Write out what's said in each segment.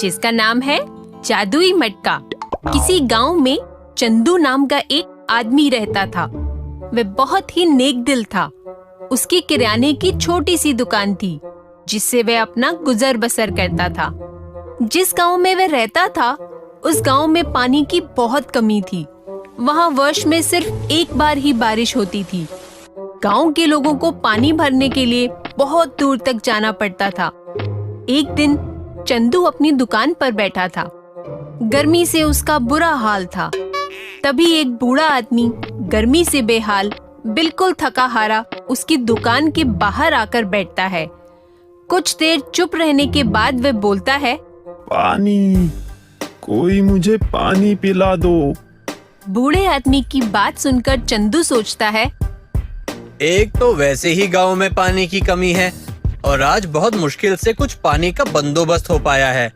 जिसका नाम है जादुई मटका। किसी गांव में चंदू नाम का एक आदमी रहता था। वह बहुत ही नेक दिल था। उसकी किराने की छोटी सी दुकान थी जिससे वह अपना गुजर बसर करता था। जिस गांव में वह रहता था उस गांव में पानी की बहुत कमी थी। वहां वर्ष में सिर्फ एक बार ही बारिश होती थी। गांव के लोगों को पानी भरने के लिए बहुत दूर तक जाना पड़ता था। एक दिन चंदू अपनी दुकान पर बैठा था। गर्मी से उसका बुरा हाल था। तभी एक बूढ़ा आदमी गर्मी से बेहाल, बिल्कुल थका हारा उसकी दुकान के बाहर आकर बैठता है। कुछ देर चुप रहने के बाद वह बोलता है, पानी, कोई मुझे पानी पिला दो। बूढ़े आदमी की बात सुनकर चंदू सोचता है, एक तो वैसे ही गांव में पानी की कमी है और आज बहुत मुश्किल से कुछ पानी का बंदोबस्त हो पाया है।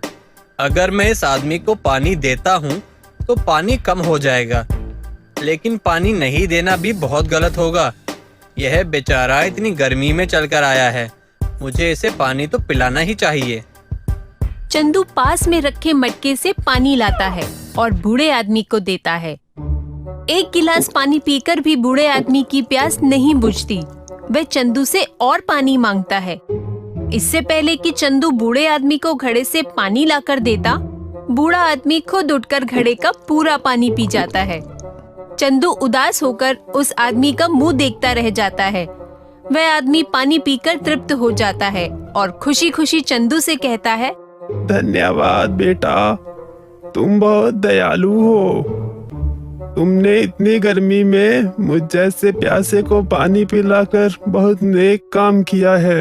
अगर मैं इस आदमी को पानी देता हूँ तो पानी कम हो जाएगा, लेकिन पानी नहीं देना भी बहुत गलत होगा। यह बेचारा इतनी गर्मी में चलकर आया है, मुझे इसे पानी तो पिलाना ही चाहिए। चंदू पास में रखे मटके से पानी लाता है और बूढ़े आदमी को देता है। एक गिलास पानी पीकर भी बूढ़े आदमी की प्यास नहीं बुझती। वह चंदू से और पानी मांगता है। इससे पहले कि चंदू बूढ़े आदमी को घड़े से पानी लाकर देता, बूढ़ा आदमी खुद उठकर घड़े का पूरा पानी पी जाता है। चंदू उदास होकर उस आदमी का मुंह देखता रह जाता है। वह आदमी पानी पीकर तृप्त हो जाता है और खुशी खुशी चंदू से कहता है, धन्यवाद बेटा, तुम बहुत दयालु हो। तुमने इतनी गर्मी में मुझ जैसे प्यासे को पानी पिलाकर बहुत नेक काम किया है।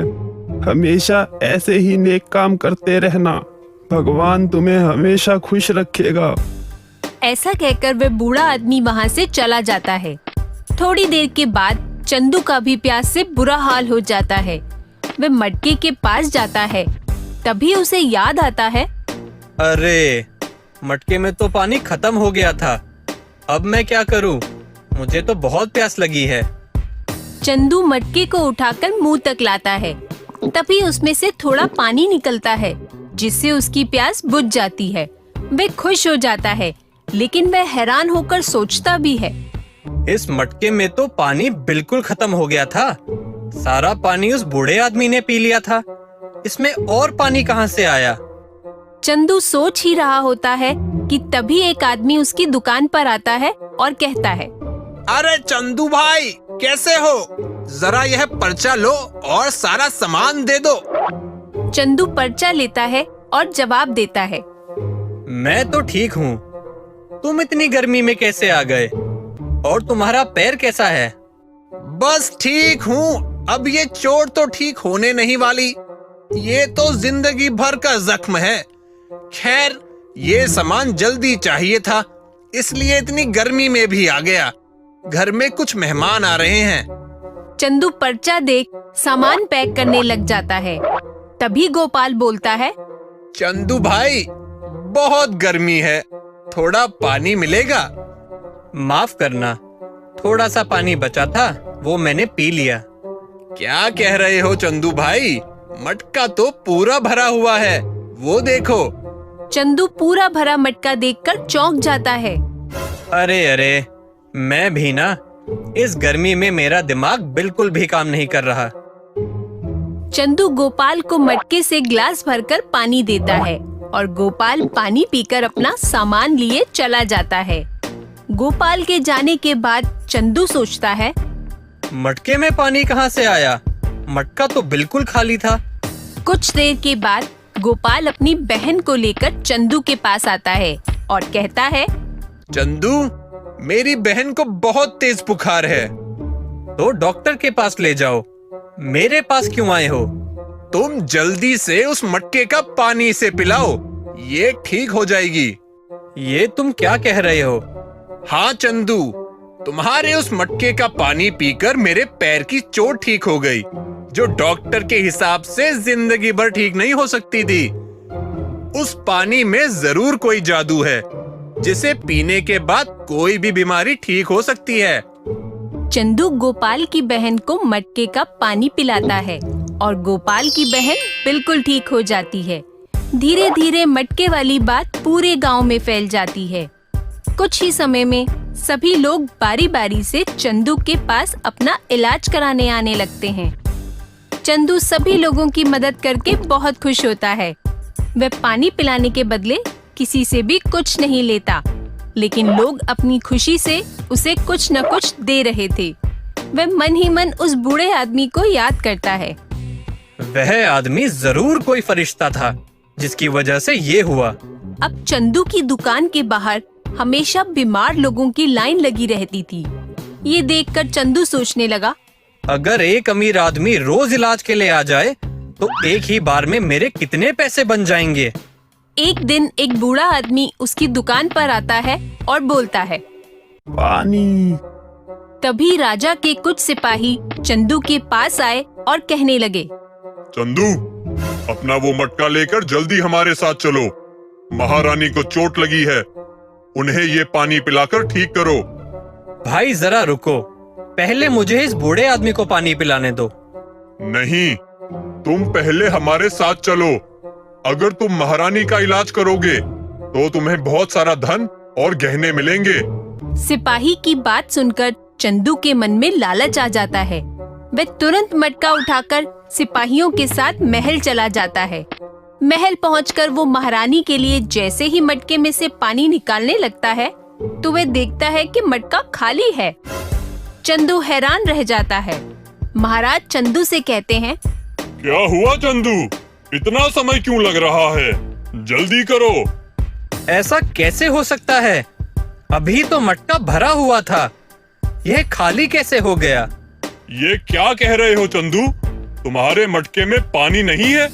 हमेशा ऐसे ही नेक काम करते रहना। भगवान तुम्हें हमेशा खुश रखेगा। ऐसा कहकर वह बूढ़ा आदमी वहाँ से चला जाता है। थोड़ी देर के बाद चंदू का भी प्यास से बुरा हाल हो जाता है। वह मटके के पास जाता है। तभी उसे याद आता है, अरे, मटके में तो पानी खत्म हो गया था। अब मैं क्या करूं? मुझे तो बहुत प्यास लगी है। चंदू मटके को उठाकर मुंह तक लाता है। तभी उसमें से थोड़ा पानी निकलता है जिससे उसकी प्यास बुझ जाती है। वह खुश हो जाता है, लेकिन वह हैरान होकर सोचता भी है, इस मटके में तो पानी बिल्कुल खत्म हो गया था। सारा पानी उस बूढ़े आदमी ने पी लिया था। इसमें और पानी कहाँ से आया? चंदू सोच ही रहा होता है कि तभी एक आदमी उसकी दुकान पर आता है और कहता है, अरे चंदू भाई, कैसे हो? जरा यह पर्चा लो और सारा सामान दे दो। चंदू पर्चा लेता है और जवाब देता है, मैं तो ठीक हूँ। तुम इतनी गर्मी में कैसे आ गए? और तुम्हारा पैर कैसा है? बस ठीक हूँ। अब ये चोट तो ठीक होने नहीं वाली। ये तो जिंदगी भर का जख्म है। खैर, ये सामान जल्दी चाहिए था, इसलिए इतनी गर्मी में भी आ गया। घर में कुछ मेहमान आ रहे हैं। चंदू पर्चा देख सामान पैक करने लग जाता है। तभी गोपाल बोलता है, चंदू भाई, बहुत गर्मी है, थोड़ा पानी मिलेगा? माफ करना, थोड़ा सा पानी बचा था, वो मैंने पी लिया। क्या कह रहे हो चंदू भाई? मटका तो पूरा भरा हुआ है, वो देखो। चंदू पूरा भरा मटका देखकर चौंक जाता है। अरे अरे, मैं भी ना, इस गर्मी में मेरा दिमाग बिल्कुल भी काम नहीं कर रहा। चंदू गोपाल को मटके से ग्लास भरकर पानी देता है और गोपाल पानी पीकर अपना सामान लिए चला जाता है। गोपाल के जाने के बाद चंदू सोचता है, मटके में पानी कहाँ से आया? मटका तो बिल्कुल खाली था। कुछ देर के बाद गोपाल अपनी बहन को लेकर चंदू के पास आता है और कहता है, चंदू, मेरी बहन को बहुत तेज बुखार है। तो डॉक्टर के पास ले जाओ। मेरे पास क्यों आए हो? तुम जल्दी से उस मटके का पानी इसे पिलाओ, ये ठीक हो जाएगी। ये तुम क्या कह रहे हो? हाँ चंदू, तुम्हारे उस मटके का पानी पीकर मेरे पैर की चोट ठीक हो गई, जो डॉक्टर के हिसाब से जिंदगी भर ठीक नहीं हो सकती थी। उस पानी में जरूर कोई जादू है, जिसे पीने के बाद कोई भी बीमारी ठीक हो सकती है। चंदू गोपाल की बहन को मटके का पानी पिलाता है और गोपाल की बहन बिल्कुल ठीक हो जाती है। धीरे धीरे मटके वाली बात पूरे गांव में फैल जाती है। कुछ ही समय में सभी लोग बारी बारी से चंदू के पास अपना इलाज कराने आने लगते हैं। चंदू सभी लोगों की मदद करके बहुत खुश होता है। वह पानी पिलाने के बदले किसी से भी कुछ नहीं लेता, लेकिन लोग अपनी खुशी से उसे कुछ न कुछ दे रहे थे। वह मन ही मन उस बूढ़े आदमी को याद करता है। वह आदमी जरूर कोई फरिश्ता था जिसकी वजह से ये हुआ। अब चंदू की दुकान के बाहर हमेशा बीमार लोगों की लाइन लगी रहती थी। ये देखकर चंदू सोचने लगा, अगर एक अमीर आदमी रोज इलाज के लिए आ जाए तो एक ही बार में मेरे कितने पैसे बन जाएंगे। एक दिन एक बूढ़ा आदमी उसकी दुकान पर आता है और बोलता है, पानी। तभी राजा के कुछ सिपाही चंदू के पास आए और कहने लगे, चंदू, अपना वो मटका लेकर जल्दी हमारे साथ चलो। महारानी को चोट लगी है, उन्हें ये पानी पिलाकर ठीक करो। भाई जरा रुको, पहले मुझे इस बूढ़े आदमी को पानी पिलाने दो। नहीं, तुम पहले हमारे साथ चलो। अगर तुम महारानी का इलाज करोगे तो तुम्हें बहुत सारा धन और गहने मिलेंगे। सिपाही की बात सुनकर चंदू के मन में लालच आ जाता है। वह तुरंत मटका उठाकर सिपाहियों के साथ महल चला जाता है। महल पहुंचकर वो महारानी के लिए जैसे ही मटके में से पानी निकालने लगता है तो वह देखता है कि मटका खाली है। चंदू हैरान रह जाता है। महाराज चंदू से कहते हैं, क्या हुआ चंदू? इतना समय क्यों लग रहा है? जल्दी करो। ऐसा कैसे हो सकता है? अभी तो मटका भरा हुआ था, यह खाली कैसे हो गया? ये क्या कह रहे हो चंदू? तुम्हारे मटके में पानी नहीं है?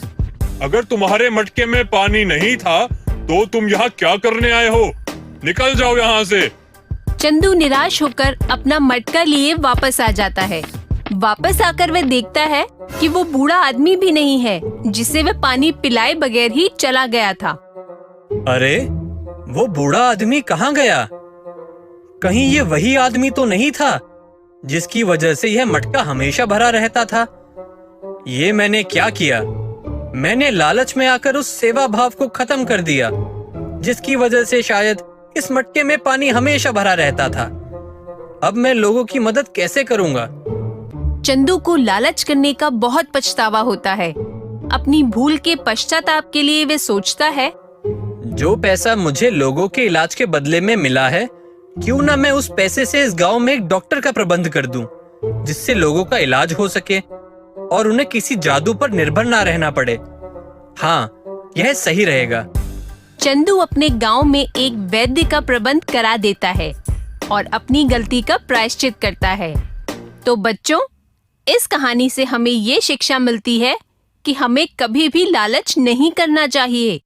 अगर तुम्हारे मटके में पानी नहीं था तो तुम यहाँ क्या करने आए हो? निकल जाओ यहाँ से। चंदू निराश होकर अपना मटका लिए वापस आ जाता है। वापस आकर वह देखता है कि वो बूढ़ा आदमी भी नहीं है जिसे वह पानी पिलाए बगैर ही चला गया था। अरे, वो बूढ़ा आदमी कहाँ गया? कहीं ये वही आदमी तो नहीं था जिसकी वजह से यह मटका हमेशा भरा रहता था? ये मैंने क्या किया? मैंने लालच में आकर उस सेवा भाव को खत्म कर दिया, जिसकी वजह से शायद इस मटके में पानी हमेशा भरा रहता था। अब मैं लोगों की मदद कैसे करूंगा? चंदू को लालच करने का बहुत पछतावा होता है। अपनी भूल के पश्चाताप के लिए वे सोचता है, जो पैसा मुझे लोगों के इलाज के बदले में मिला है, क्यों ना मैं उस पैसे से इस गांव में एक डॉक्टर का प्रबंध कर दूं, जिससे लोगों का इलाज हो सके और उन्हें किसी जादू पर निर्भर ना रहना पड़े। हाँ, यह सही रहेगा। चंदू अपने गांव में एक वैद्य का प्रबंध करा देता है और अपनी गलती का प्रायश्चित करता है। तो बच्चों, इस कहानी से हमें ये शिक्षा मिलती है कि हमें कभी भी लालच नहीं करना चाहिए।